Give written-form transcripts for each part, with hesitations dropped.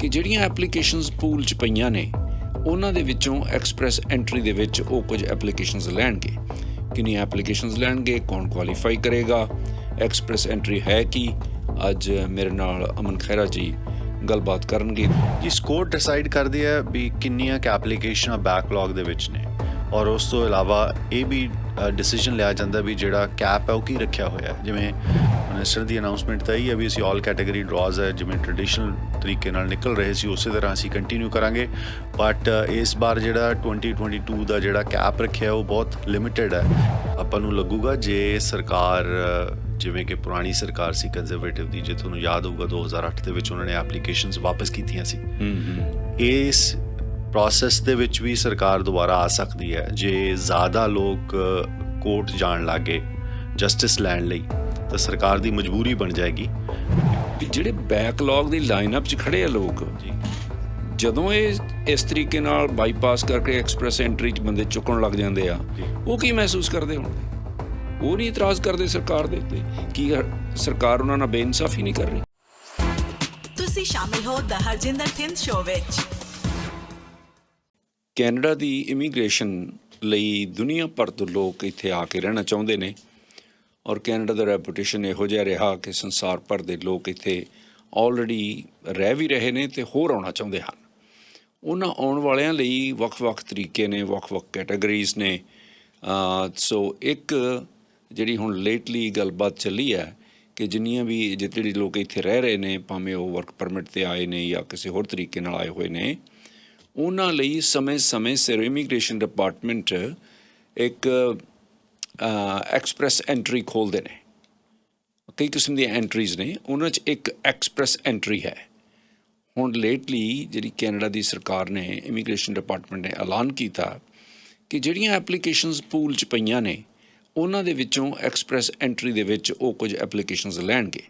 ਕਿ ਜਿਹੜੀਆਂ applications pool 'ਚ ਪਈਆਂ ਨੇ ਉਹਨਾਂ ਦੇ ਵਿੱਚੋਂ ਐਕਸਪ੍ਰੈਸ ਐਂਟਰੀ ਦੇ ਵਿੱਚ ਉਹ ਕੁਝ ਐਪਲੀਕੇਸ਼ਨਸ ਲੈਣਗੇ। ਕਿੰਨੀਆਂ ਐਪਲੀਕੇਸ਼ਨਸ ਲੈਣਗੇ, ਕੌਣ ਕੁਆਲੀਫਾਈ ਕਰੇਗਾ, ਐਕਸਪ੍ਰੈਸ ਐਂਟਰੀ ਹੈ ਕੀ? ਅੱਜ ਮੇਰੇ ਨਾਲ ਅਮਨ ਖਹਿਰਾ ਜੀ ਗੱਲਬਾਤ ਕਰਨਗੇ। ਕਿ ਸਕੋਰ ਡਿਸਾਈਡ ਕਰਦੀ ਹੈ ਵੀ ਕਿੰਨੀਆਂ ਕੁ ਐਪਲੀਕੇਸ਼ਨਾਂ ਬੈਕਲੌਗ ਦੇ ਵਿੱਚ ਨੇ, ਔਰ ਉਸ ਤੋਂ ਇਲਾਵਾ ਇਹ ਵੀ ਡਿਸੀਜਨ ਲਿਆ ਜਾਂਦਾ ਵੀ ਜਿਹੜਾ ਕੈਪ ਹੈ ਉਹ ਕੀ ਰੱਖਿਆ ਹੋਇਆ। ਜਿਵੇਂ ਮਿਨਿਸਟਰ ਦੀ ਅਨਾਊਂਸਮੈਂਟ ਤਾਂ ਇਹੀ ਹੈ ਵੀ ਅਸੀਂ ਆਲ ਕੈਟਾਗਰੀ ਡਰਾਜ਼ ਹੈ ਜਿਵੇਂ ਟ੍ਰੈਡੀਸ਼ਨਲ ਤਰੀਕੇ ਨਾਲ ਨਿਕਲ ਰਹੇ ਸੀ ਉਸੇ ਤਰ੍ਹਾਂ ਅਸੀਂ ਕੰਟੀਨਿਊ ਕਰਾਂਗੇ। ਬਟ ਇਸ ਵਾਰ ਜਿਹੜਾ 2022 ਦਾ ਜਿਹੜਾ ਕੈਪ ਰੱਖਿਆ ਉਹ ਬਹੁਤ ਲਿਮਿਟਡ ਹੈ। ਆਪਾਂ ਨੂੰ ਲੱਗੂਗਾ ਜੇ ਸਰਕਾਰ ਜਿਵੇਂ ਕਿ ਪੁਰਾਣੀ ਸਰਕਾਰ ਸੀ ਕੰਜ਼ਰਵੇਟਿਵ ਦੀ, ਜੇ ਤੁਹਾਨੂੰ ਯਾਦ ਹੋਊਗਾ 2008 ਦੇ ਵਿੱਚ ਉਹਨਾਂ ਨੇ ਐਪਲੀਕੇਸ਼ਨਸ ਵਾਪਸ ਕੀਤੀਆਂ ਸੀ। ਇਸ ਪ੍ਰੋਸੈਸ ਦੇ ਵਿੱਚ ਵੀ ਸਰਕਾਰ ਦੁਬਾਰਾ ਆ ਸਕਦੀ ਹੈ ਜੇ ਜ਼ਿਆਦਾ ਲੋਕ ਕੋਰਟ ਜਾਣ ਲੱਗੇ ਜਸਟਿਸ ਲੈਣ ਲਈ, ਤਾਂ ਸਰਕਾਰ ਦੀ ਮਜਬੂਰੀ ਬਣ ਜਾਏਗੀ। ਜਿਹੜੇ ਬੈਕਲੌਗ ਦੀ ਲਾਈਨਅਪ 'ਚ ਖੜੇ ਆ ਲੋਕ, ਜਦੋਂ ਇਹ ਇਸ ਤਰੀਕੇ ਨਾਲ ਬਾਈਪਾਸ ਕਰਕੇ ਐਕਸਪ੍ਰੈਸ ਐਂਟਰੀ 'ਚ ਬੰਦੇ ਚੁੱਕਣ ਲੱਗ ਜਾਂਦੇ ਆ, ਉਹ ਕੀ ਮਹਿਸੂਸ ਕਰਦੇ ਹੋਣਗੇ? ਉਹ ਨਹੀਂ ਇਤਰਾਜ਼ ਕਰਦੇ ਸਰਕਾਰ ਦੇ ਉੱਤੇ? ਕੀ ਸਰਕਾਰ ਉਹਨਾਂ ਨਾਲ ਬੇਇਨਸਾਫੀ ਨਹੀਂ ਕਰ ਰਹੀ? ਤੁਸੀਂ ਸ਼ਾਮਿਲ ਹੋ ਦ ਹਰਜਿੰਦਰ ਥਿੰਦ ਸ਼ੋਅ ਵਿੱਚ। ਕੈਨੇਡਾ ਦੀ ਇਮੀਗ੍ਰੇਸ਼ਨ ਲਈ ਦੁਨੀਆ ਭਰ ਤੋਂ ਲੋਕ ਇੱਥੇ ਆ ਕੇ ਰਹਿਣਾ ਚਾਹੁੰਦੇ ਨੇ, ਔਰ ਕੈਨੇਡਾ ਦਾ ਰੈਪੂਟੇਸ਼ਨ ਇਹੋ ਜਿਹਾ ਰਿਹਾ ਕਿ ਸੰਸਾਰ ਭਰ ਦੇ ਲੋਕ ਇੱਥੇ ਆਲਰੇਡੀ ਰਹਿ ਵੀ ਰਹੇ ਨੇ ਅਤੇ ਹੋਰ ਆਉਣਾ ਚਾਹੁੰਦੇ ਹਨ। ਉਹਨਾਂ ਆਉਣ ਵਾਲਿਆਂ ਲਈ ਵੱਖ-ਵੱਖ ਤਰੀਕੇ ਨੇ, ਵੱਖ-ਵੱਖ ਕੈਟਾਗਰੀਜ਼ ਨੇ। ਸੋ ਇੱਕ ਜਿਹੜੀ ਹੁਣ ਲੇਟਲੀ ਗੱਲਬਾਤ ਚੱਲੀ ਹੈ ਕਿ ਜਿੰਨੀਆਂ ਵੀ ਜਿਹੜੇ ਲੋਕ ਇੱਥੇ ਰਹਿ ਰਹੇ ਨੇ, ਭਾਵੇਂ ਉਹ ਵਰਕ ਪਰਮਿਟ 'ਤੇ ਆਏ ਨੇ ਜਾਂ ਕਿਸੇ ਹੋਰ ਤਰੀਕੇ ਨਾਲ ਆਏ ਹੋਏ ਨੇ, ਉਹਨਾਂ ਲਈ ਸਮੇਂ-ਸਮੇਂ ਸਿਰ ਇਮੀਗ੍ਰੇਸ਼ਨ ਡਿਪਾਰਟਮੈਂਟ ਇੱਕ ਐਕਸਪ੍ਰੈਸ ਐਂਟਰੀ ਖੋਲ੍ਹਦੇ ਨੇ। ਕਈ ਕਿਸਮ ਦੀਆਂ ਐਂਟਰੀਜ਼ ਨੇ, ਉਹਨਾਂ 'ਚ ਇੱਕ ਐਕਸਪ੍ਰੈਸ ਐਂਟਰੀ ਹੈ। ਹੁਣ ਲੇਟਲੀ ਜਿਹੜੀ ਕੈਨੇਡਾ ਦੀ ਸਰਕਾਰ ਨੇ, ਇਮੀਗ੍ਰੇਸ਼ਨ ਡਿਪਾਰਟਮੈਂਟ ਨੇ ਐਲਾਨ ਕੀਤਾ ਕਿ ਜਿਹੜੀਆਂ ਐਪਲੀਕੇਸ਼ਨਸ ਪੂਲ 'ਚ ਪਈਆਂ ਨੇ ਉਹਨਾਂ ਦੇ ਵਿੱਚੋਂ ਐਕਸਪ੍ਰੈਸ ਐਂਟਰੀ ਦੇ ਵਿੱਚ ਉਹ ਕੁਝ ਐਪਲੀਕੇਸ਼ਨਸ ਲੈਣਗੇ।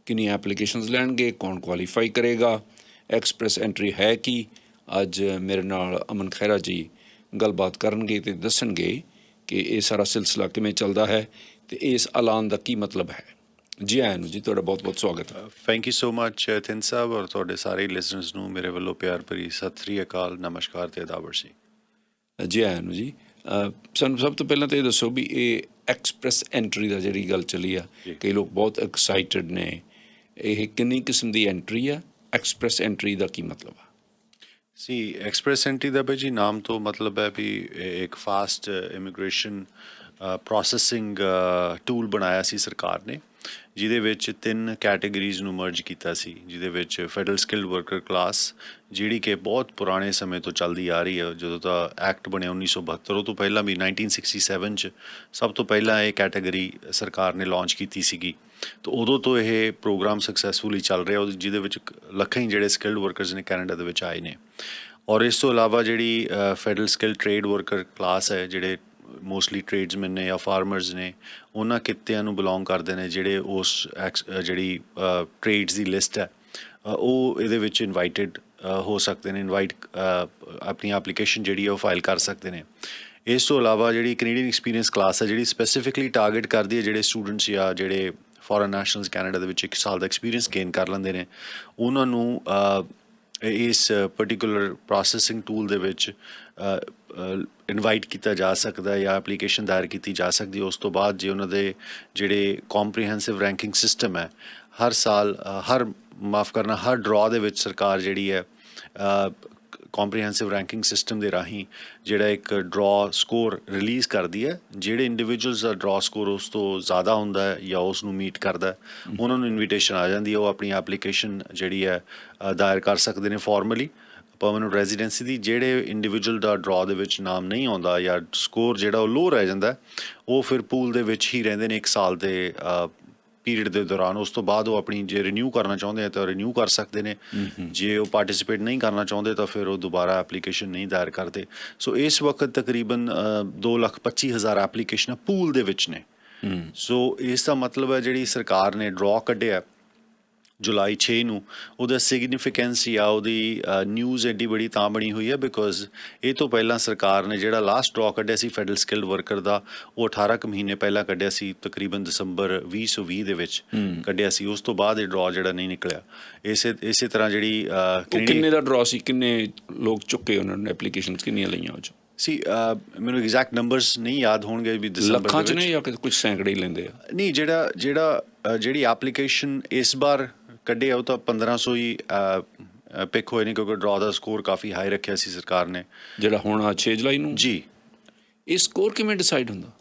ਕਿੰਨੀਆਂ ਐਪਲੀਕੇਸ਼ਨਸ ਲੈਣਗੇ, ਕੌਣ ਕੁਆਲੀਫਾਈ ਕਰੇਗਾ, ਐਕਸਪ੍ਰੈਸ ਐਂਟਰੀ ਹੈ ਕੀ? ਅੱਜ ਮੇਰੇ ਨਾਲ ਅਮਨ ਖਹਿਰਾ ਜੀ ਗੱਲਬਾਤ ਕਰਨਗੇ ਅਤੇ ਦੱਸਣਗੇ ਕਿ ਇਹ ਸਾਰਾ ਸਿਲਸਿਲਾ ਕਿਵੇਂ ਚੱਲਦਾ ਹੈ ਅਤੇ ਇਸ ਐਲਾਨ ਦਾ ਕੀ ਮਤਲਬ ਹੈ। ਜੀ ਆਇਆਂ ਨੂੰ ਜੀ, ਤੁਹਾਡਾ ਬਹੁਤ ਬਹੁਤ ਸਵਾਗਤ ਹੈ। Thank you so much Thind ਸਾਹਿਬ, ਔਰ ਤੁਹਾਡੇ ਸਾਰੇ ਲਿਸਨਰਸ ਨੂੰ ਮੇਰੇ ਵੱਲੋਂ ਪਿਆਰ ਭਰੀ ਸਤਿ ਸ੍ਰੀ ਅਕਾਲ, ਨਮਸਕਾਰ ਅਤੇ ਅਦਾਵਰ ਸੀ। ਜੀ ਆਇਆਂ ਨੂੰ ਜੀ। ਸਾਨੂੰ ਸਭ ਤੋਂ ਪਹਿਲਾਂ ਤਾਂ ਇਹ ਦੱਸੋ ਵੀ ਇਹ ਐਕਸਪ੍ਰੈਸ ਐਂਟਰੀ ਦਾ ਜਿਹੜੀ ਗੱਲ ਚੱਲੀ ਆ, ਕਈ ਲੋਕ ਬਹੁਤ ਐਕਸਾਈਟਡ ਨੇ, ਇਹ ਕਿੰਨੀ ਕਿਸਮ ਦੀ ਐਂਟਰੀ ਆ? ਐਕਸਪ੍ਰੈਸ ਐਂਟਰੀ ਦਾ ਕੀ ਮਤਲਬ ਆ? ਸੀ ਐਕਸਪ੍ਰੈਸ ਐਂਟਰੀ ਦਾ ਭਾਈ ਜੀ ਨਾਮ ਤੋਂ ਮਤਲਬ ਹੈ ਵੀ ਇੱਕ ਫਾਸਟ ਇਮੀਗ੍ਰੇਸ਼ਨ ਪ੍ਰੋਸੈਸਿੰਗ ਟੂਲ ਬਣਾਇਆ ਸੀ ਸਰਕਾਰ ਨੇ, ਜਿਹਦੇ ਵਿੱਚ 3 ਕੈਟੇਗਰੀਜ਼ ਨੂੰ ਮਰਜ ਕੀਤਾ ਸੀ। ਜਿਹਦੇ ਵਿੱਚ ਫੈਡਰਲ ਸਕਿਲਡ ਵਰਕਰ ਕਲਾਸ, ਜਿਹੜੀ ਕਿ ਬਹੁਤ ਪੁਰਾਣੇ ਸਮੇਂ ਤੋਂ ਚੱਲਦੀ ਆ ਰਹੀ ਹੈ, ਜਦੋਂ ਤਾਂ ਐਕਟ ਬਣਿਆ 1972, ਉਹ ਤੋਂ ਪਹਿਲਾਂ ਵੀ 1967 'ਚ ਸਭ ਤੋਂ ਪਹਿਲਾਂ ਇਹ ਕੈਟਾਗਰੀ ਸਰਕਾਰ ਨੇ ਲਾਂਚ ਕੀਤੀ ਸੀਗੀ। ਤਾਂ ਉਦੋਂ ਤੋਂ ਇਹ ਪ੍ਰੋਗਰਾਮ ਸਕਸੈਸਫੁਲੀ ਚੱਲ ਰਿਹਾ, ਜਿਹਦੇ ਵਿੱਚ ਲੱਖਾਂ ਹੀ ਜਿਹੜੇ ਸਕਿਲਡ ਵਰਕਰਸ ਨੇ ਕੈਨੇਡਾ ਦੇ ਵਿੱਚ ਆਏ ਨੇ। ਔਰ ਇਸ ਤੋਂ ਇਲਾਵਾ ਜਿਹੜੀ federal skilled trade worker class ਹੈ, ਜਿਹੜੇ ਮੋਸਟਲੀ ਟ੍ਰੇਡਸਮੈਨ ਨੇ ਜਾਂ ਫਾਰਮਰਸ ਨੇ, ਉਹਨਾਂ ਕਿੱਤਿਆਂ ਨੂੰ ਬਿਲੋਂਗ ਕਰਦੇ ਨੇ, ਜਿਹੜੇ ਉਸ ਜਿਹੜੀ ਟ੍ਰੇਡਸ ਦੀ ਲਿਸਟ ਹੈ ਉਹ ਇਹਦੇ ਵਿੱਚ ਇਨਵਾਈਟਡ ਹੋ ਸਕਦੇ ਨੇ, ਆਪਣੀ ਐਪਲੀਕੇਸ਼ਨ ਜਿਹੜੀ ਹੈ ਉਹ ਫਾਈਲ ਕਰ ਸਕਦੇ ਨੇ। ਇਸ ਤੋਂ ਇਲਾਵਾ ਜਿਹੜੀ ਕੈਨੇਡੀਅਨ ਐਕਸਪੀਰੀਅੰਸ ਕਲਾਸ ਹੈ, ਜਿਹੜੀ ਸਪੈਸੀਫਿਕਲੀ ਟਾਰਗੇਟ ਕਰਦੀ ਹੈ ਜਿਹੜੇ ਸਟੂਡੈਂਟਸ ਜਾਂ ਜਿਹੜੇ ਫੋਰਨ ਨੈਸ਼ਨਲਸ ਕੈਨੇਡਾ ਦੇ ਵਿੱਚ 1 ਸਾਲ ਦਾ ਐਕਸਪੀਰੀਅੰਸ ਗੇਨ ਕਰ ਲੈਂਦੇ ਨੇ, ਉਹਨਾਂ ਨੂੰ ਇਸ ਪਰਟੀਕੂਲਰ ਪ੍ਰੋਸੈਸਿੰਗ ਟੂਲ ਦੇ ਵਿੱਚ ਇਨਵਾਈਟ ਕੀਤਾ ਜਾ ਸਕਦਾ ਜਾਂ ਐਪਲੀਕੇਸ਼ਨ ਦਾਇਰ ਕੀਤੀ ਜਾ ਸਕਦੀ। ਉਸ ਤੋਂ ਬਾਅਦ ਜੇ ਉਹਨਾਂ ਦੇ ਜਿਹੜੇ ਕੰਪਰੀਹੈਂਸਿਵ ਰੈਂਕਿੰਗ ਸਿਸਟਮ ਹੈ, ਹਰ ਡਰਾਅ ਦੇ ਵਿੱਚ ਸਰਕਾਰ ਜਿਹੜੀ ਹੈ ਕੰਪਰੀਹੈਂਸਿਵ ਰੈਂਕਿੰਗ ਸਿਸਟਮ ਦੇ ਰਾਹੀਂ ਜਿਹੜਾ ਇੱਕ ਡਰਾਅ ਸਕੋਰ ਰਿਲੀਜ਼ ਕਰਦੀ ਹੈ। ਜਿਹੜੇ ਇੰਡੀਵਿਜੂਅਲਸ ਦਾ ਡਰਾਅ ਸਕੋਰ ਉਸ ਤੋਂ ਜ਼ਿਆਦਾ ਹੁੰਦਾ ਹੈ ਜਾਂ ਉਸ ਨੂੰ ਮੀਟ ਕਰਦਾ, ਉਹਨਾਂ ਨੂੰ ਇਨਵੀਟੇਸ਼ਨ ਆ ਜਾਂਦੀ ਹੈ, ਉਹ ਆਪਣੀ ਐਪਲੀਕੇਸ਼ਨ ਜਿਹੜੀ ਹੈ ਦਾਇਰ ਕਰ ਸਕਦੇ ਨੇ ਫਾਰਮਲੀ ਪਰਮਾਨੈਂਟ ਰੈਜ਼ੀਡੈਂਸੀ ਦੀ। ਜਿਹੜੇ ਇੰਡੀਵਿਜੂਅਲ ਦਾ ਡਰਾਅ ਦੇ ਵਿੱਚ ਨਾਮ ਨਹੀਂ ਆਉਂਦਾ ਜਾਂ ਸਕੋਰ ਜਿਹੜਾ ਉਹ ਲੋਅ ਰਹਿ ਜਾਂਦਾ, ਉਹ ਫਿਰ ਪੂਲ ਦੇ ਵਿੱਚ ਹੀ ਰਹਿੰਦੇ ਨੇ 1 ਸਾਲ ਦੇ ਪੀਰੀਅਡ ਦੇ ਦੌਰਾਨ। ਉਸ ਤੋਂ ਬਾਅਦ ਉਹ ਆਪਣੀ ਜੇ ਰਿਨਿਊ ਕਰਨਾ ਚਾਹੁੰਦੇ ਆ ਤਾਂ ਰਿਨਿਊ ਕਰ ਸਕਦੇ ਨੇ, ਜੇ ਉਹ ਪਾਰਟੀਸਪੇਟ ਨਹੀਂ ਕਰਨਾ ਚਾਹੁੰਦੇ ਤਾਂ ਫਿਰ ਉਹ ਦੁਬਾਰਾ ਐਪਲੀਕੇਸ਼ਨ ਨਹੀਂ ਦਾਇਰ ਕਰਦੇ। ਸੋ ਇਸ ਵਕਤ ਤਕਰੀਬਨ 2,25,000 ਐਪਲੀਕੇਸ਼ਨਾਂ ਪੂਲ ਦੇ ਵਿੱਚ ਨੇ। ਸੋ ਇਸ ਦਾ ਮਤਲਬ ਹੈ ਜਿਹੜੀ ਸਰਕਾਰ ਨੇ ਡਰਾਅ ਕੱਢਿਆ ਜੁਲਾਈ 6 ਨੂੰ ਉਹਦਾ ਸਿਗਨੀਫਿਕੈਂਸ ਜਾਂ ਉਹਦੀ ਨਿਊਜ਼ ਐਡੀ ਬੜੀ ਤਾਂ ਬਣੀ ਹੋਈ ਹੈ ਬਿਕੋਜ਼ ਇਹ ਤੋਂ ਪਹਿਲਾਂ ਸਰਕਾਰ ਨੇ ਜਿਹੜਾ ਲਾਸਟ ਡਰਾ ਕੱਢਿਆ ਸੀ ਫੈਡਰਲ ਸਕਿਲਡ ਵਰਕਰ ਦਾ, ਉਹ 18 ਕੁ ਮਹੀਨੇ ਪਹਿਲਾਂ ਕੱਢਿਆ ਸੀ, ਤਕਰੀਬਨ ਦਸੰਬਰ 2020 ਦੇ ਵਿੱਚ ਕੱਢਿਆ ਸੀ। ਉਸ ਤੋਂ ਬਾਅਦ ਇਹ ਡਰਾ ਜਿਹੜਾ ਨਹੀਂ ਨਿਕਲਿਆ। ਇਸੇ ਤਰ੍ਹਾਂ ਜਿਹੜੀ ਕਿੰਨੇ ਦਾ ਡਰਾ ਸੀ, ਕਿੰਨੇ ਲੋਕ ਚੁੱਕੇ ਉਹਨਾਂ ਨੇ, ਐਪਲੀਕੇਸ਼ਨ ਕਿੰਨੀਆਂ ਲਈਆਂ ਉਹ 'ਚ? ਸੀ ਮੈਨੂੰ ਐਗਜ਼ੈਕਟ ਨੰਬਰਸ ਨਹੀਂ ਯਾਦ ਹੋਣਗੇ ਵੀ ਦਸੰਬਰ ਲੱਖਾਂ 'ਚ ਨੇ ਜਾਂ ਕੁਝ ਸੈਂਕੜੇ ਹੀ ਲੈਂਦੇ ਆ? ਨਹੀਂ, ਜਿਹੜੀ ਐਪਲੀਕੇਸ਼ਨ ਇਸ ਵਾਰ ਕੱਢੇ ਆ ਉਹ ਤਾਂ 1500 ਹੀ ਪਿਕ ਹੋਏ ਨੇ ਕਿਉਂਕਿ ਡਰਾ ਦਾ ਸਕੋਰ ਕਾਫੀ ਹਾਈ ਰੱਖਿਆ ਸੀ ਸਰਕਾਰ ਨੇ। ਜਿਹੜਾ ਹੁਣ 6 ਜੁਲਾਈ ਨੂੰ ਜੀ, ਇਹ ਸਕੋਰ ਕਿਵੇਂ ਡਿਸਾਈਡ ਹੁੰਦਾ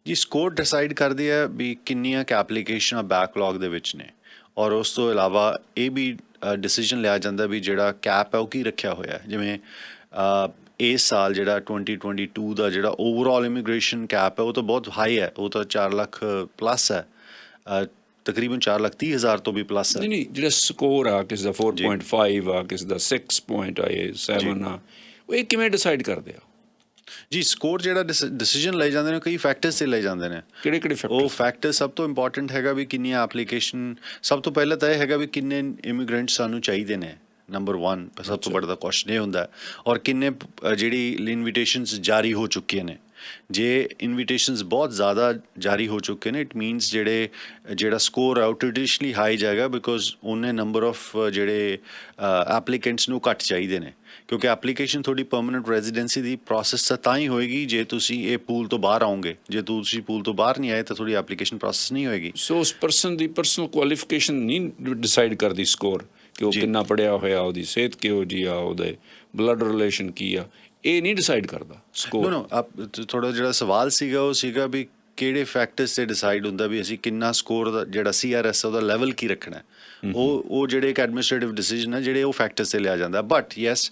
ਜੀ? ਸਕੋਰ ਡਿਸਾਈਡ ਕਰਦੇ ਆ ਵੀ ਕਿੰਨੀਆਂ ਕੁ ਐਪਲੀਕੇਸ਼ਨਾਂ ਬੈਕਲੌਗ ਦੇ ਵਿੱਚ ਨੇ, ਔਰ ਉਸ ਤੋਂ ਇਲਾਵਾ ਇਹ ਵੀ ਡਿਸੀਜਨ ਲਿਆ ਜਾਂਦਾ ਵੀ ਜਿਹੜਾ ਕੈਪ ਹੈ ਉਹ ਕੀ ਰੱਖਿਆ ਹੋਇਆ। ਜਿਵੇਂ ਇਸ ਸਾਲ ਜਿਹੜਾ 2022 ਦਾ ਜਿਹੜਾ ਓਵਰਆਲ ਇਮੀਗ੍ਰੇਸ਼ਨ ਕੈਪ ਹੈ ਉਹ ਤਾਂ ਬਹੁਤ ਹਾਈ ਹੈ, ਉਹ ਤਾਂ 4 ਲੱਖ ਪਲੱਸ ਹੈ, ਤਕਰੀਬਨ 4,30,000 ਤੋਂ ਵੀ ਪਲੱਸ ਹੈ। ਨਹੀਂ, ਜਿਹੜਾ ਸਕੋਰ ਆ ਕਿਸੇ ਦਾ 4.5 ਆ, ਕਿਸੇ ਦਾ 6.7 ਆ, ਉਹ ਇਹ ਕਿਵੇਂ ਡਿਸਾਈਡ ਕਰਦੇ ਆ ਜੀ? ਸਕੋਰ ਜਿਹੜਾ ਡਿਸੀਜਨ ਲਏ ਜਾਂਦੇ ਨੇ ਕਈ ਫੈਕਟਰਸ ਤੇ ਲਏ ਜਾਂਦੇ ਨੇ। ਕਿਹੜੇ ਫੈਕਟਰ? ਉਹ ਫੈਕਟਰ ਸਭ ਤੋਂ ਇੰਪੋਰਟੈਂਟ ਹੈਗਾ ਵੀ ਕਿੰਨੀਆਂ ਐਪਲੀਕੇਸ਼ਨ, ਸਭ ਤੋਂ ਪਹਿਲਾਂ ਤਾਂ ਇਹ ਹੈਗਾ ਵੀ ਕਿੰਨੇ ਇਮੀਗ੍ਰੈਂਟ ਸਾਨੂੰ ਚਾਹੀਦੇ ਨੇ, ਨੰਬਰ 1 ਸਭ ਤੋਂ ਵੱਡਾ ਕੁਐਸਚਨ ਇਹ ਹੁੰਦਾ, ਔਰ ਕਿੰਨੇ ਜਿਹੜੀ ਇਨਵੀਟੇਸ਼ਨਸ ਜਾਰੀ ਹੋ ਚੁੱਕੀਆਂ ਨੇ। ਜੇ ਇਨਵੀਟੇਸ਼ਨਸ ਬਹੁਤ ਜ਼ਿਆਦਾ ਜਾਰੀ ਹੋ ਚੁੱਕੇ ਨੇ ਇਟ ਮੀਨਸ ਜਿਹੜਾ ਸਕੋਰ ਹੈ ਉਹ ਟ੍ਰੈਡੀਸ਼ਨਲੀ ਹਾਈ ਜਾਏਗਾ ਬਿਕੋਜ਼ ਉਹਨੇ ਨੰਬਰ ਆਫ ਜਿਹੜੇ ਐਪਲੀਕੈਂਟਸ ਨੂੰ ਘੱਟ ਚਾਹੀਦੇ ਨੇ, ਕਿਉਂਕਿ ਐਪਲੀਕੇਸ਼ਨ ਤੁਹਾਡੀ ਪਰਮਨੈਂਟ ਰੈਜ਼ੀਡੈਂਸੀ ਦੀ ਪ੍ਰੋਸੈਸ ਤਾਂ ਹੀ ਹੋਏਗੀ ਜੇ ਤੁਸੀਂ ਇਹ ਪੂਲ ਤੋਂ ਬਾਹਰ ਆਓਗੇ। ਜੇ ਤੁਸੀਂ ਪੂਲ ਤੋਂ ਬਾਹਰ ਨਹੀਂ ਆਏ ਤਾਂ ਤੁਹਾਡੀ ਐਪਲੀਕੇਸ਼ਨ ਪ੍ਰੋਸੈਸ ਨਹੀਂ ਹੋਏਗੀ। ਸੋ ਉਸ ਪਰਸਨ ਦੀ ਪਰਸਨਲ ਕੁਆਲੀਫਿਕੇਸ਼ਨ ਨਹੀਂ ਡਿਸਾਈਡ ਕਰਦੀ ਸਕੋਰ, ਕਿ ਉਹ ਕਿੰਨਾ ਪੜ੍ਹਿਆ ਹੋਇਆ, ਉਹਦੀ ਸਿਹਤ ਕਿਹੋ ਜਿਹੀ ਆ, ਉਹਦੇ ਬਲੱਡ ਰਿਲੇਸ਼ਨ ਕੀ ਆ, ਇਹ ਨਹੀਂ ਡਿਸਾਈਡ ਕਰਦਾ ਸਕੋਰ। ਨੋ ਥੋੜਾ ਜਿਹੜਾ ਸਵਾਲ ਸੀਗਾ ਉਹ ਸੀਗਾ ਵੀ ਕਿਹੜੇ ਫੈਕਟਰਸ ਤੇ ਡਿਸਾਈਡ ਹੁੰਦਾ ਵੀ ਅਸੀਂ ਕਿੰਨਾ ਸਕੋਰ ਦਾ ਜਿਹੜਾ CRS ਉਹਦਾ ਲੈਵਲ ਕੀ ਰੱਖਣਾ। ਉਹ ਜਿਹੜੇ ਇੱਕ ਐਡਮਿਨਿਸਟ੍ਰੇਟਿਵ ਡਿਸੀਜਨ ਹੈ ਜਿਹੜੇ ਉਹ ਫੈਕਟਰਸ ਤੇ ਲਿਆ ਜਾਂਦਾ। ਬਟ ਯੈਸ,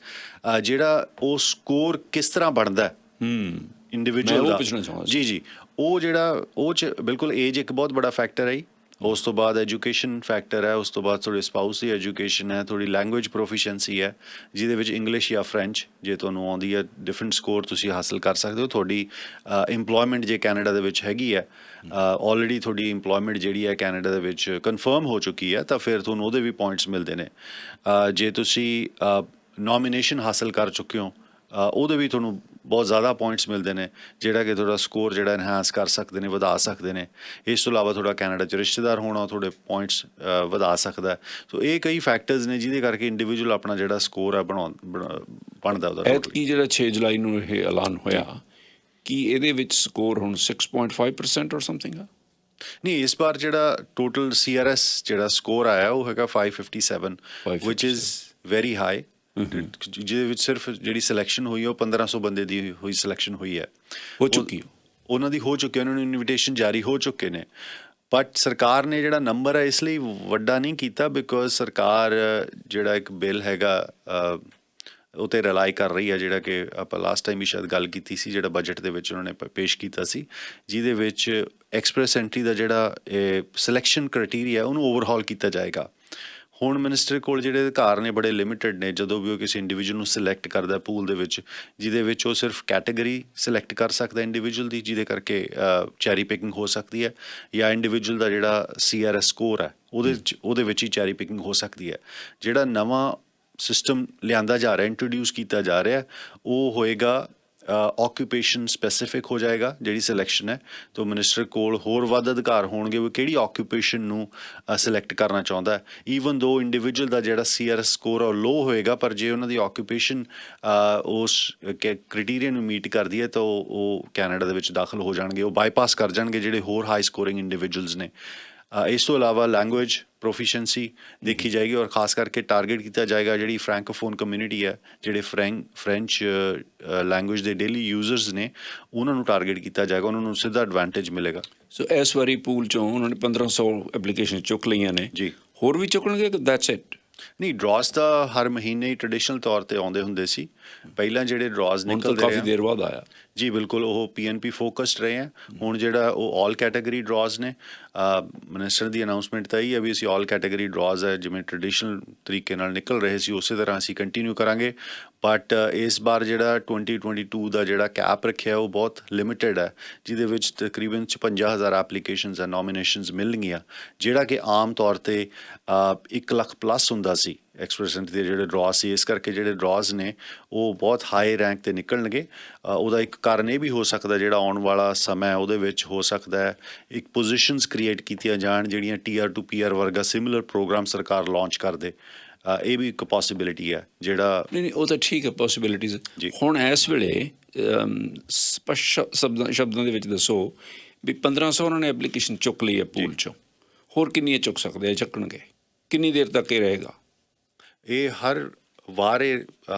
ਜਿਹੜਾ ਉਹ ਸਕੋਰ ਕਿਸ ਤਰ੍ਹਾਂ ਬਣਦਾ ਇੰਡੀਵਿਜੂਅਲ ਦਾ, ਜੀ ਉਹ ਜਿਹੜਾ ਉਹ 'ਚ ਬਿਲਕੁਲ ਏਜ ਇੱਕ ਬਹੁਤ ਬੜਾ ਫੈਕਟਰ ਹੈ। ਉਸ ਤੋਂ ਬਾਅਦ ਐਜੂਕੇਸ਼ਨ ਫੈਕਟਰ ਹੈ, ਉਸ ਤੋਂ ਬਾਅਦ ਤੁਹਾਡੇ ਸਪਾਊਸ ਦੀ ਐਜੂਕੇਸ਼ਨ ਹੈ, ਤੁਹਾਡੀ ਲੈਂਗੁਏਜ ਪ੍ਰੋਫੀਸ਼ੀਐਂਸੀ ਹੈ ਜਿਹਦੇ ਵਿੱਚ ਇੰਗਲਿਸ਼ ਜਾਂ ਫਰੈਂਚ ਜੇ ਤੁਹਾਨੂੰ ਆਉਂਦੀ ਹੈ ਡਿਫਰੈਂਟ ਸਕੋਰ ਤੁਸੀਂ ਹਾਸਲ ਕਰ ਸਕਦੇ ਹੋ। ਤੁਹਾਡੀ ਇੰਪਲੋਇਮੈਂਟ ਜੇ ਕੈਨੇਡਾ ਦੇ ਵਿੱਚ ਹੈਗੀ ਹੈ, ਆਲਰੇਡੀ ਤੁਹਾਡੀ ਇੰਪਲੋਇਮੈਂਟ ਜਿਹੜੀ ਹੈ ਕੈਨੇਡਾ ਦੇ ਵਿੱਚ ਕਨਫਰਮ ਹੋ ਚੁੱਕੀ ਹੈ ਤਾਂ ਫਿਰ ਤੁਹਾਨੂੰ ਉਹਦੇ ਵੀ ਪੁਆਇੰਟਸ ਮਿਲਦੇ ਨੇ। ਜੇ ਤੁਸੀਂ ਨੋਮੀਨੇਸ਼ਨ ਹਾਸਲ ਕਰ ਚੁੱਕੇ ਹੋ ਉਹਦੇ ਵੀ ਤੁਹਾਨੂੰ ਬਹੁਤ ਜ਼ਿਆਦਾ ਪੁਆਇੰਟਸ ਮਿਲਦੇ ਨੇ ਜਿਹੜਾ ਕਿ ਤੁਹਾਡਾ ਸਕੋਰ ਜਿਹੜਾ ਇਨਹਾਂਸ ਕਰ ਸਕਦੇ ਨੇ, ਵਧਾ ਸਕਦੇ ਨੇ। ਇਸ ਤੋਂ ਇਲਾਵਾ ਤੁਹਾਡਾ ਕੈਨੇਡਾ 'ਚ ਰਿਸ਼ਤੇਦਾਰ ਹੋਣਾ ਤੁਹਾਡੇ ਪੁਆਇੰਟਸ ਵਧਾ ਸਕਦਾ। ਸੋ ਇਹ ਕਈ ਫੈਕਟਰਸ ਨੇ ਜਿਹਦੇ ਕਰਕੇ ਇੰਡੀਵਿਜੂਅਲ ਆਪਣਾ ਜਿਹੜਾ ਸਕੋਰ ਹੈ ਬਣਦਾ ਉਹਦਾ। ਐਤਕੀ ਜਿਹੜਾ 6 ਜੁਲਾਈ ਨੂੰ ਇਹ ਐਲਾਨ ਹੋਇਆ ਕਿ ਇਹਦੇ ਵਿੱਚ ਸਕੋਰ ਹੁਣ 6.5% ਔਰ ਸਮਥਿੰਗ ਆ? ਨਹੀਂ, ਇਸ ਵਾਰ ਜਿਹੜਾ ਟੋਟਲ CRS ਜਿਹੜਾ ਸਕੋਰ ਆਇਆ ਉਹ ਹੈਗਾ 557 ਵਿਚ ਇਜ਼ ਵੈਰੀ ਹਾਈ, ਜਿਹਦੇ ਵਿੱਚ ਸਿਰਫ ਜਿਹੜੀ ਸਿਲੈਕਸ਼ਨ ਹੋਈ ਉਹ 1500 ਬੰਦੇ ਦੀ ਹੋਈ ਸਿਲੈਕਸ਼ਨ ਹੋਈ ਹੈ, ਹੋ ਚੁੱਕੀ ਉਹਨਾਂ ਦੀ ਹੋ ਚੁੱਕੀ, ਉਹਨਾਂ ਨੂੰ ਇਨਵੀਟੇਸ਼ਨ ਜਾਰੀ ਹੋ ਚੁੱਕੇ ਨੇ। ਬਟ ਸਰਕਾਰ ਨੇ ਜਿਹੜਾ ਨੰਬਰ ਹੈ ਇਸ ਲਈ ਵੱਡਾ ਨਹੀਂ ਕੀਤਾ ਬਿਕੋਜ਼ ਸਰਕਾਰ ਜਿਹੜਾ ਇੱਕ ਬਿੱਲ ਹੈਗਾ ਉਹ 'ਤੇ ਰਿਲਾਈ ਕਰ ਰਹੀ ਹੈ, ਜਿਹੜਾ ਕਿ ਆਪਾਂ ਲਾਸਟ ਟਾਈਮ ਵੀ ਸ਼ਾਇਦ ਗੱਲ ਕੀਤੀ ਸੀ, ਜਿਹੜਾ ਬਜਟ ਦੇ ਵਿੱਚ ਉਹਨਾਂ ਨੇ ਪੇਸ਼ ਕੀਤਾ ਸੀ, ਜਿਹਦੇ ਵਿੱਚ ਐਕਸਪ੍ਰੈਸ ਐਂਟਰੀ ਦਾ ਜਿਹੜਾ ਸਿਲੈਕਸ਼ਨ ਕ੍ਰਾਈਟੀਰੀਆ ਉਹਨੂੰ ਓਵਰਹਾਲ ਕੀਤਾ ਜਾਏਗਾ। ਹੁਣ ਮਿਨਿਸਟਰ ਕੋਲ ਜਿਹੜੇ ਅਧਿਕਾਰ ਨੇ ਬੜੇ ਲਿਮਿਟਡ ਨੇ ਜਦੋਂ ਵੀ ਉਹ ਕਿਸੇ ਇੰਡੀਵਿਜੂਅਲ ਨੂੰ ਸਿਲੈਕਟ ਕਰਦਾ ਪੂਲ ਦੇ ਵਿੱਚ, ਜਿਹਦੇ ਵਿੱਚ ਉਹ ਸਿਰਫ ਕੈਟੇਗਰੀ ਸਿਲੈਕਟ ਕਰ ਸਕਦਾ ਇੰਡੀਵਿਜੂਅਲ ਦੀ, ਜਿਹਦੇ ਕਰਕੇ ਚੈਰੀ ਪਿਕਿੰਗ ਹੋ ਸਕਦੀ ਹੈ, ਜਾਂ ਇੰਡੀਵਿਜੂਅਲ ਦਾ ਜਿਹੜਾ CRS ਸਕੋਰ ਹੈ ਉਹਦੇ ਵਿੱਚ ਹੀ ਚੈਰੀ ਪਿਕਿੰਗ ਹੋ ਸਕਦੀ ਹੈ। ਜਿਹੜਾ ਨਵਾਂ ਸਿਸਟਮ ਲਿਆਂਦਾ ਜਾ ਰਿਹਾ, ਇੰਟਰੋਡਿਊਸ ਕੀਤਾ ਜਾ ਰਿਹਾ, ਉਹ ਹੋਏਗਾ ਆਕਿਊਪੇਸ਼ਨ ਸਪੈਸੀਫਿਕ ਹੋ ਜਾਏਗਾ ਜਿਹੜੀ ਸਿਲੈਕਸ਼ਨ ਹੈ। ਤਾਂ ਮਿਨਿਸਟਰ ਕੋਲ ਹੋਰ ਵੱਧ ਅਧਿਕਾਰ ਹੋਣਗੇ ਉਹ ਕਿਹੜੀ ਆਕਿਊਪੇਸ਼ਨ ਨੂੰ ਸਿਲੈਕਟ ਕਰਨਾ ਚਾਹੁੰਦਾ ਹੈ। ਈਵਨ ਦੋ ਇੰਡੀਵਿਜੂਅਲ ਦਾ ਜਿਹੜਾ CRS ਸਕੋਰ ਆ ਉਹ ਲੋ ਹੋਏਗਾ, ਪਰ ਜੇ ਉਹਨਾਂ ਦੀ ਆਕਿਊਪੇਸ਼ਨ ਉਸ ਕ੍ਰਾਈਟੀਰੀਆ ਨੂੰ ਮੀਟ ਕਰਦੀ ਹੈ ਤਾਂ ਉਹ ਕੈਨੇਡਾ ਦੇ ਵਿੱਚ ਦਾਖਲ ਹੋ ਜਾਣਗੇ, ਉਹ ਬਾਈਪਾਸ ਕਰ ਜਾਣਗੇ ਜਿਹੜੇ ਹੋਰ ਹਾਈ ਸਕੋਰਿੰਗ ਇੰਡੀਵਿਜੂਅਲਸ ਨੇ। ਇਸ ਤੋਂ ਇਲਾਵਾ ਲੈਂਗੁਏਜ ਪ੍ਰੋਫੀਸ਼ੈਂਸੀ ਦੇਖੀ ਜਾਏਗੀ ਔਰ ਖਾਸ ਕਰਕੇ ਟਾਰਗੇਟ ਕੀਤਾ ਜਾਏਗਾ ਜਿਹੜੀ ਫਰੈਂਕੋਫੋਨ ਕਮਿਊਨਿਟੀ ਹੈ, ਜਿਹੜੇ ਫਰੈਂਚ ਲੈਂਗੁਏਜ ਦੇ ਡੇਲੀ ਯੂਜ਼ਰਸ ਨੇ, ਉਹਨਾਂ ਨੂੰ ਟਾਰਗੇਟ ਕੀਤਾ ਜਾਏਗਾ, ਉਹਨਾਂ ਨੂੰ ਸਿੱਧਾ ਐਡਵਾਂਟੇਜ ਮਿਲੇਗਾ। ਸੋ ਇਸ ਵਾਰੀ ਪੂਲ 'ਚੋਂ ਉਹਨਾਂ ਨੇ 1500 ਐਪਲੀਕੇਸ਼ਨ ਚੁੱਕ ਲਈਆਂ ਨੇ ਜੀ, ਹੋਰ ਵੀ ਚੁੱਕਣਗੇ ਕਿ ਦੈਟਸ ਇਟ? ਨਹੀਂ, ਡਰਾਜ਼ ਤਾਂ ਹਰ ਮਹੀਨੇ ਹੀ ਟ੍ਰੈਡੀਸ਼ਨਲ ਤੌਰ 'ਤੇ ਆਉਂਦੇ ਹੁੰਦੇ ਸੀ ਪਹਿਲਾਂ, ਜਿਹੜੇ ਡਰਾਜ਼ ਨਿਕਲਦੇ ਕਾਫੀ ਦੇਰ ਬਾਅਦ ਆਇਆ ਜੀ ਬਿਲਕੁਲ ਉਹ PNP ਫੋਕਸਡ ਰਹੇ ਹੈ। ਹੁਣ ਜਿਹੜਾ ਉਹ ਆਲ ਕੈਟਾਗਰੀ ਡਰਾਜ਼ ਨੇ, ਮਿਨਿਸਟਰ ਦੀ ਅਨਾਊਂਸਮੈਂਟ ਤਾਂ ਇਹ ਹੈ ਵੀ ਅਸੀਂ ਆਲ ਕੈਟਾਗਰੀ ਡਰਾਜ਼ ਹੈ ਜਿਵੇਂ ਟ੍ਰੈਡੀਸ਼ਨਲ ਤਰੀਕੇ ਨਾਲ ਨਿਕਲ ਰਹੇ ਸੀ ਉਸੇ ਤਰ੍ਹਾਂ ਅਸੀਂ ਕੰਟੀਨਿਊ ਕਰਾਂਗੇ। ਬਟ ਇਸ ਵਾਰ ਜਿਹੜਾ 2022 ਦਾ ਜਿਹੜਾ ਕੈਪ ਰੱਖਿਆ ਉਹ ਬਹੁਤ ਲਿਮਿਟਡ ਹੈ, ਜਿਹਦੇ ਵਿੱਚ ਤਕਰੀਬਨ 56,000 ਐਪਲੀਕੇਸ਼ਨਸ ਜਾਂ ਨੋਮੀਨੇਸ਼ਨਸ ਮਿਲਣਗੀਆਂ, ਜਿਹੜਾ ਕਿ ਆਮ ਤੌਰ 'ਤੇ 1 ਲੱਖ ਪਲੱਸ ਹੁੰਦਾ ਸੀ ਐਕਸਪ੍ਰੈਸ ਐਂਟਰੀ ਦੇ ਜਿਹੜੇ ਡਰਾਅ ਸੀ। ਇਸ ਕਰਕੇ ਜਿਹੜੇ ਡਰਾਅਜ਼ ਨੇ ਉਹ ਬਹੁਤ ਹਾਈ ਰੈਂਕ 'ਤੇ ਨਿਕਲਣਗੇ। ਉਹਦਾ ਇੱਕ ਕਾਰਨ ਇਹ ਵੀ ਹੋ ਸਕਦਾ ਜਿਹੜਾ ਆਉਣ ਵਾਲਾ ਸਮਾਂ ਹੈ ਉਹਦੇ ਵਿੱਚ ਹੋ ਸਕਦਾ ਹੈ ਇੱਕ ਪੋਜੀਸ਼ਨਸ ਕ੍ਰੀਏਟ ਕੀਤੀਆਂ ਜਾਣ ਜਿਹੜੀਆਂ Tier 2 PR ਵਰਗਾ ਸਿਮਿਲਰ ਪ੍ਰੋਗਰਾਮ ਸਰਕਾਰ ਲਾਂਚ ਕਰ ਦੇ। ਇਹ ਵੀ ਇੱਕ ਪੋਸੀਬਿਲਿਟੀ ਹੈ ਜਿਹੜਾ ਨਹੀਂ ਉਹ ਤਾਂ ਠੀਕ ਹੈ ਪੋਸੀਬਿਲਿਟੀਜ਼। ਜੀ। ਹੁਣ ਇਸ ਵੇਲੇ ਸਪਸ਼ਟ ਸ਼ਬਦਾਂ ਦੇ ਵਿੱਚ ਦੱਸੋ ਵੀ 1500 ਉਹਨਾਂ ਨੇ ਐਪਲੀਕੇਸ਼ਨ ਚੁੱਕ ਲਈ ਹੈ ਪੂਲ 'ਚੋਂ, ਹੋਰ ਕਿੰਨੀਆਂ ਚੁੱਕ ਸਕਦੇ ਆ, ਚੱਕਣਗੇ ਕਿੰਨੀ ਦੇਰ ਤੱਕ ਇਹ ਰਹੇਗਾ? ਇਹ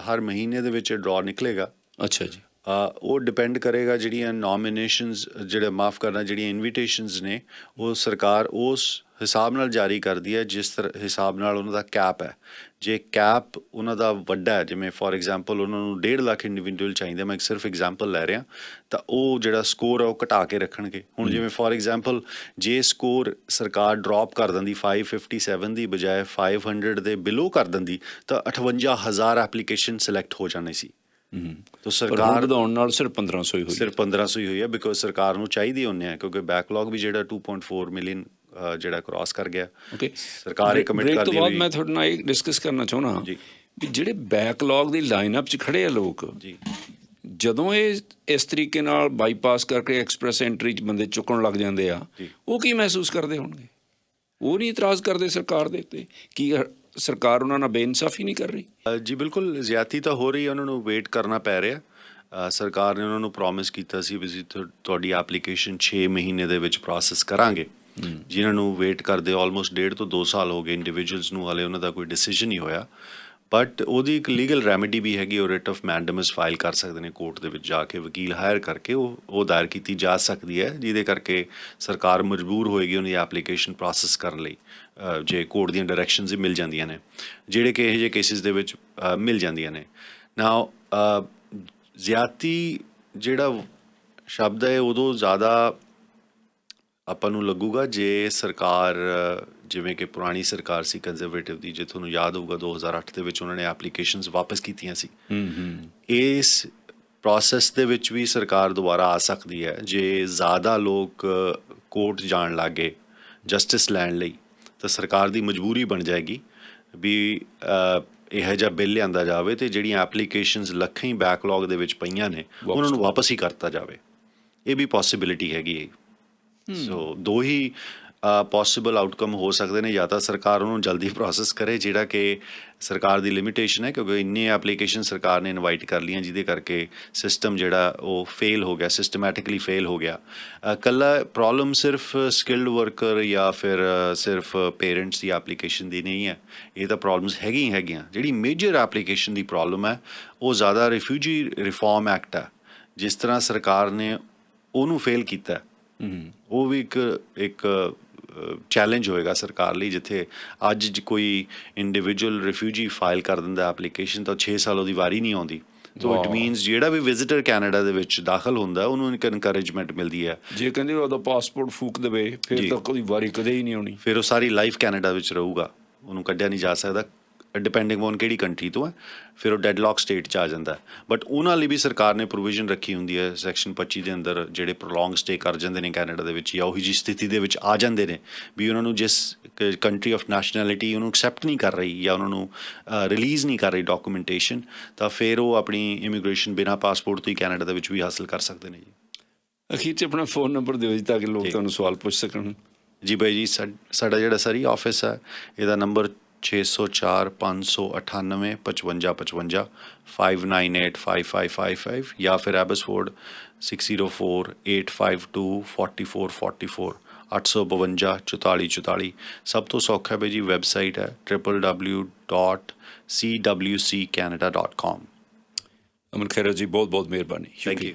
ਹਰ ਮਹੀਨੇ ਦੇ ਵਿੱਚ ਡਰਾਅ ਨਿਕਲੇਗਾ। ਅੱਛਾ ਜੀ। ਉਹ ਡਿਪੈਂਡ ਕਰੇਗਾ ਜਿਹੜੀਆਂ ਨੋਮੀਨੇਸ਼ਨਸ ਜਿਹੜੀਆਂ ਇਨਵੀਟੇਸ਼ਨਸ ਨੇ ਉਹ ਸਰਕਾਰ ਉਸ ਹਿਸਾਬ ਨਾਲ ਜਾਰੀ ਕਰਦੀ ਹੈ ਜਿਸ ਹਿਸਾਬ ਨਾਲ ਉਹਨਾਂ ਦਾ ਕੈਪ ਹੈ। ਜੇ ਕੈਪ ਉਹਨਾਂ ਦਾ ਵੱਡਾ ਹੈ, ਜਿਵੇਂ ਫੋਰ ਐਗਜ਼ਾਮਪਲ ਉਹਨਾਂ ਨੂੰ 1.5 ਲੱਖ ਇੰਡੀਵਿਜੂਅਲ ਚਾਹੀਦਾ, ਮੈਂ ਸਿਰਫ ਐਗਜ਼ਾਮਪਲ ਲੈ ਰਿਹਾ, ਤਾਂ ਉਹ ਜਿਹੜਾ ਸਕੋਰ ਹੈ ਉਹ ਘਟਾ ਕੇ ਰੱਖਣਗੇ। ਹੁਣ ਜਿਵੇਂ ਫੋਰ ਐਗਜ਼ਾਮਪਲ ਜੇ ਸਕੋਰ ਸਰਕਾਰ ਡਰੋਪ ਕਰ ਦਿੰਦੀ 557 ਦੀ ਬਜਾਏ 500 ਦੇ ਬਿਲੋ ਕਰ ਦਿੰਦੀ ਤਾਂ 58,000 ਐਪਲੀਕੇਸ਼ਨ ਸਿਲੈਕਟ ਹੋ ਜਾਣੇ ਸੀ। ਤਾਂ ਸਰਕਾਰ ਵਧਾਉਣ ਨਾਲ ਸਿਰਫ 1500 ਹੀ ਹੋਈ। ਸਿਰਫ 1500 ਹੀ ਹੋਈ ਹੈ ਬਿਕੋਜ਼ ਸਰਕਾਰ ਨੂੰ ਚਾਹੀਦੀ ਹੁੰਦੇ ਆ, ਕਿਉਂਕਿ ਬੈਕਲੌਗ ਵੀ ਜਿਹੜਾ 2.4 ਮਿਲੀਅਨ ਜਿਹੜਾ ਕ੍ਰਾਸ ਕਰ ਗਿਆ। ਸਰਕਾਰ ਇਹ ਕਮਿਟ ਕਰਦੀ ਹੋਈ। ਮੈਂ ਤੁਹਾਡੇ ਨਾਲ ਇਹ ਡਿਸਕਸ ਕਰਨਾ ਚਾਹੁੰਦਾ ਵੀ ਜਿਹੜੇ ਬੈਕਲੌਗ ਦੀ ਲਾਈਨਅਪ 'ਚ ਖੜੇ ਆ ਲੋਕ, ਜਦੋਂ ਇਹ ਇਸ ਤਰੀਕੇ ਨਾਲ ਬਾਈਪਾਸ ਕਰਕੇ ਐਕਸਪ੍ਰੈਸ ਐਂਟਰੀ 'ਚ ਬੰਦੇ ਚੁੱਕਣ ਲੱਗ ਜਾਂਦੇ ਆ, ਉਹ ਕੀ ਮਹਿਸੂਸ ਕਰਦੇ ਹੋਣਗੇ? ਉਹ ਨਹੀਂ ਇਤਰਾਜ਼ ਕਰਦੇ ਸਰਕਾਰ ਦੇ ਉੱਤੇ? ਕੀ ਸਰਕਾਰ ਉਹਨਾਂ ਨਾਲ ਬੇਇਨਸਾਫੀ ਨਹੀਂ ਕਰ ਰਹੀ? ਜੀ ਬਿਲਕੁਲ ਜ਼ਿਆਦਤੀ ਤਾਂ ਹੋ ਰਹੀ ਹੈ, ਉਹਨਾਂ ਨੂੰ ਵੇਟ ਕਰਨਾ ਪੈ ਰਿਹਾ। ਸਰਕਾਰ ਨੇ ਉਹਨਾਂ ਨੂੰ ਪ੍ਰੋਮਿਸ ਕੀਤਾ ਸੀ ਵੀ ਅਸੀਂ ਤੁਹਾਡੀ ਐਪਲੀਕੇਸ਼ਨ 6 ਮਹੀਨੇ ਦੇ ਵਿੱਚ ਪ੍ਰੋਸੈਸ ਕਰਾਂਗੇ, ਜਿਨ੍ਹਾਂ ਨੂੰ ਵੇਟ ਕਰਦੇ ਆਲਮੋਸਟ 1.5 ਤੋਂ 2 ਸਾਲ ਹੋ ਗਏ ਇੰਡੀਵਿਜੂਅਲਸ ਨੂੰ, ਹਾਲੇ ਉਹਨਾਂ ਦਾ ਕੋਈ ਡਿਸੀਜਨ ਨਹੀਂ ਹੋਇਆ। ਬਟ ਉਹਦੀ ਇੱਕ ਲੀਗਲ ਰੈਮੇਡੀ ਵੀ ਹੈਗੀ, ਉਹ ਰਿਟ ਆਫ ਮੈਂਡੇਮਸ ਫਾਈਲ ਕਰ ਸਕਦੇ ਨੇ ਕੋਰਟ ਦੇ ਵਿੱਚ ਜਾ ਕੇ, ਵਕੀਲ ਹਾਇਰ ਕਰਕੇ ਉਹ ਦਾਇਰ ਕੀਤੀ ਜਾ ਸਕਦੀ ਹੈ, ਜਿਹਦੇ ਕਰਕੇ ਸਰਕਾਰ ਮਜਬੂਰ ਹੋਏਗੀ ਉਹਦੀ ਐਪਲੀਕੇਸ਼ਨ ਪ੍ਰੋਸੈਸ ਕਰਨ ਲਈ, ਜੇ ਕੋਰਟ ਦੀਆਂ ਡਾਇਰੈਕਸ਼ਨਸ ਹੀ ਮਿਲ ਜਾਂਦੀਆਂ ਨੇ, ਜਿਹੜੇ ਕਿ ਇਹੋ ਜਿਹੇ ਕੇਸਿਸ ਦੇ ਵਿੱਚ ਮਿਲ ਜਾਂਦੀਆਂ ਨੇ। ਨਾਓ ਜ਼ਿਆਦਤੀ ਜਿਹੜਾ ਸ਼ਬਦ ਹੈ ਉਦੋਂ ਜ਼ਿਆਦਾ ਆਪਾਂ ਨੂੰ ਲੱਗੂਗਾ ਜੇ ਸਰਕਾਰ, ਜਿਵੇਂ ਕਿ ਪੁਰਾਣੀ ਸਰਕਾਰ ਸੀ ਕੰਜ਼ਰਵੇਟਿਵ ਦੀ, ਜੇ ਤੁਹਾਨੂੰ ਯਾਦ ਹੋਊਗਾ 2008 ਦੇ ਵਿੱਚ ਉਹਨਾਂ ਨੇ ਐਪਲੀਕੇਸ਼ਨਸ ਵਾਪਸ ਕੀਤੀਆਂ ਸੀ। ਇਸ ਪ੍ਰੋਸੈਸ ਦੇ ਵਿੱਚ ਵੀ ਸਰਕਾਰ ਦੁਬਾਰਾ ਆ ਸਕਦੀ ਹੈ ਜੇ ਜ਼ਿਆਦਾ ਲੋਕ ਕੋਰਟ ਜਾਣ ਲੱਗ ਗਏ ਜਸਟਿਸ ਲੈਣ ਲਈ, ਤਾਂ ਸਰਕਾਰ ਦੀ ਮਜਬੂਰੀ ਬਣ ਜਾਏਗੀ ਵੀ ਇਹੋ ਜਿਹਾ ਬਿੱਲ ਲਿਆਂਦਾ ਜਾਵੇ ਅਤੇ ਜਿਹੜੀਆਂ ਐਪਲੀਕੇਸ਼ਨਸ ਲੱਖਾਂ ਹੀ ਬੈਕਲੌਗ ਦੇ ਵਿੱਚ ਪਈਆਂ ਨੇ ਉਹਨਾਂ ਨੂੰ ਵਾਪਸ ਹੀ ਕਰਤਾ ਜਾਵੇ। ਇਹ ਵੀ ਪੋਸੀਬਿਲਿਟੀ ਹੈਗੀ ਹੈ। ਸੋ ਦੋ ਹੀ ਪੋਸੀਬਲ ਆਊਟਕਮ ਹੋ ਸਕਦੇ ਨੇ, ਜਾਂ ਤਾਂ ਸਰਕਾਰ ਉਹਨੂੰ ਜਲਦੀ ਪ੍ਰੋਸੈਸ ਕਰੇ, ਜਿਹੜਾ ਕਿ ਸਰਕਾਰ ਦੀ ਲਿਮਿਟੇਸ਼ਨ ਹੈ, ਕਿਉਂਕਿ ਇੰਨੀ ਐਪਲੀਕੇਸ਼ਨ ਸਰਕਾਰ ਨੇ ਇਨਵਾਈਟ ਕਰ ਲਈਆਂ ਜਿਹਦੇ ਕਰਕੇ ਸਿਸਟਮ ਜਿਹੜਾ ਉਹ ਫੇਲ ਹੋ ਗਿਆ, ਸਿਸਟਮੈਟਿਕਲੀ ਫੇਲ ਹੋ ਗਿਆ। ਇਕੱਲਾ ਪ੍ਰੋਬਲਮ ਸਿਰਫ ਸਕਿਲਡ ਵਰਕਰ ਜਾਂ ਫਿਰ ਸਿਰਫ ਪੇਰੈਂਟਸ ਦੀ ਐਪਲੀਕੇਸ਼ਨ ਦੀ ਨਹੀਂ ਹੈ, ਇਹ ਤਾਂ ਪ੍ਰੋਬਲਮਸ ਹੈਗੀਆਂ। ਜਿਹੜੀ ਮੇਜਰ ਐਪਲੀਕੇਸ਼ਨ ਦੀ ਪ੍ਰੋਬਲਮ ਹੈ ਉਹ ਜ਼ਿਆਦਾ ਰਿਫਿਊਜੀ ਰਿਫਾਰਮ ਐਕਟ ਹੈ, ਜਿਸ ਤਰ੍ਹਾਂ ਸਰਕਾਰ ਨੇ ਉਹਨੂੰ ਫੇਲ ਕੀਤਾ। ਉਹ ਵੀ ਇੱਕ ਚੈਲੰਜ ਹੋਏਗਾ ਸਰਕਾਰ ਲਈ, ਜਿੱਥੇ ਅੱਜ ਕੋਈ ਇੰਡੀਵਿਜੂਅਲ ਰਿਫਿਊਜੀ ਫਾਈਲ ਕਰ ਦਿੰਦਾ ਐਪਲੀਕੇਸ਼ਨ ਤਾਂ 6 ਸਾਲ ਉਹਦੀ ਵਾਰੀ ਨਹੀਂ ਆਉਂਦੀ। ਤੋ ਇਟ ਮੀਨਸ ਜਿਹੜਾ ਵੀ ਵਿਜ਼ਿਟਰ ਕੈਨੇਡਾ ਦੇ ਵਿੱਚ ਦਾਖਲ ਹੁੰਦਾ ਉਹਨੂੰ ਇੱਕ ਇਨਕਰੇਜਮੈਂਟ ਮਿਲਦੀ ਹੈ। ਜੇ ਕਹਿੰਦੇ ਉਹਦਾ ਪਾਸਪੋਰਟ ਫੂਕ ਦੇਵੇ ਫਿਰ ਤਾਂ ਕੋਈ ਵਾਰੀ ਕਦੇ ਹੀ ਨਹੀਂ ਆਉਣੀ, ਫਿਰ ਉਹ ਸਾਰੀ ਲਾਈਫ ਕੈਨੇਡਾ ਵਿੱਚ ਰਹੂਗਾ, ਉਹਨੂੰ ਕੱਢਿਆ ਨਹੀਂ ਜਾ ਸਕਦਾ, ਡਿਪੈਂਡਿੰਗ ਔਨ ਕਿਹੜੀ ਕੰਟਰੀ ਤੋਂ ਹੈ, ਫਿਰ ਉਹ ਡੈਡਲੌਕ ਸਟੇਟ 'ਚ ਆ ਜਾਂਦਾ। ਬਟ ਉਹਨਾਂ ਲਈ ਵੀ ਸਰਕਾਰ ਨੇ ਪ੍ਰੋਵੀਜ਼ਨ ਰੱਖੀ ਹੁੰਦੀ ਹੈ ਸੈਕਸ਼ਨ 25 ਦੇ ਅੰਦਰ, ਜਿਹੜੇ ਪ੍ਰੋਲੋਂਗ ਸਟੇ ਕਰ ਜਾਂਦੇ ਨੇ ਕੈਨੇਡਾ ਦੇ ਵਿੱਚ ਜਾਂ ਉਹੀ ਜਿਹੀ ਸਥਿਤੀ ਦੇ ਵਿੱਚ ਆ ਜਾਂਦੇ ਨੇ ਵੀ ਉਹਨਾਂ ਨੂੰ ਜਿਸ ਕੰਟਰੀ ਆਫ ਨੈਸ਼ਨੈਲਿਟੀ ਉਹਨੂੰ ਐਕਸੈਪਟ ਨਹੀਂ ਕਰ ਰਹੀ ਜਾਂ ਉਹਨਾਂ ਨੂੰ ਰਿਲੀਜ਼ ਨਹੀਂ ਕਰ ਰਹੀ ਡਾਕੂਮੈਂਟੇਸ਼ਨ, ਤਾਂ ਫਿਰ ਉਹ ਆਪਣੀ ਇਮੀਗ੍ਰੇਸ਼ਨ ਬਿਨਾਂ ਪਾਸਪੋਰਟ ਤੋਂ ਹੀ ਕੈਨੇਡਾ ਦੇ ਵਿੱਚ ਵੀ ਹਾਸਲ ਕਰ ਸਕਦੇ ਨੇ ਜੀ। ਅਖੀਰ 'ਚ ਆਪਣਾ ਫੋਨ ਨੰਬਰ ਦਿਓ ਜੀ ਤਾਂ ਕਿ ਲੋਕ ਤੁਹਾਨੂੰ ਸਵਾਲ ਪੁੱਛ ਸਕਣ। ਜੀ ਬਾਈ ਜੀ, ਸਾਡਾ ਜਿਹੜਾ ਸਰੀ ਆਫਿਸ ਹੈ ਇਹਦਾ ਨੰਬਰ 604 598 5555 5985555 ਜਾਂ ਫਿਰ ਐਬਸਫੋਰਡ 604 852 4444 852 4444। ਸਭ ਤੋਂ ਸੌਖਾ ਹੈ ਜੀ ਵੈਬਸਾਈਟ ਹੈ www.cwccanada.com। ਅਮਨ ਖੈਰਾ ਜੀ, ਬਹੁਤ ਬਹੁਤ ਮਿਹਰਬਾਨੀ। Thank you.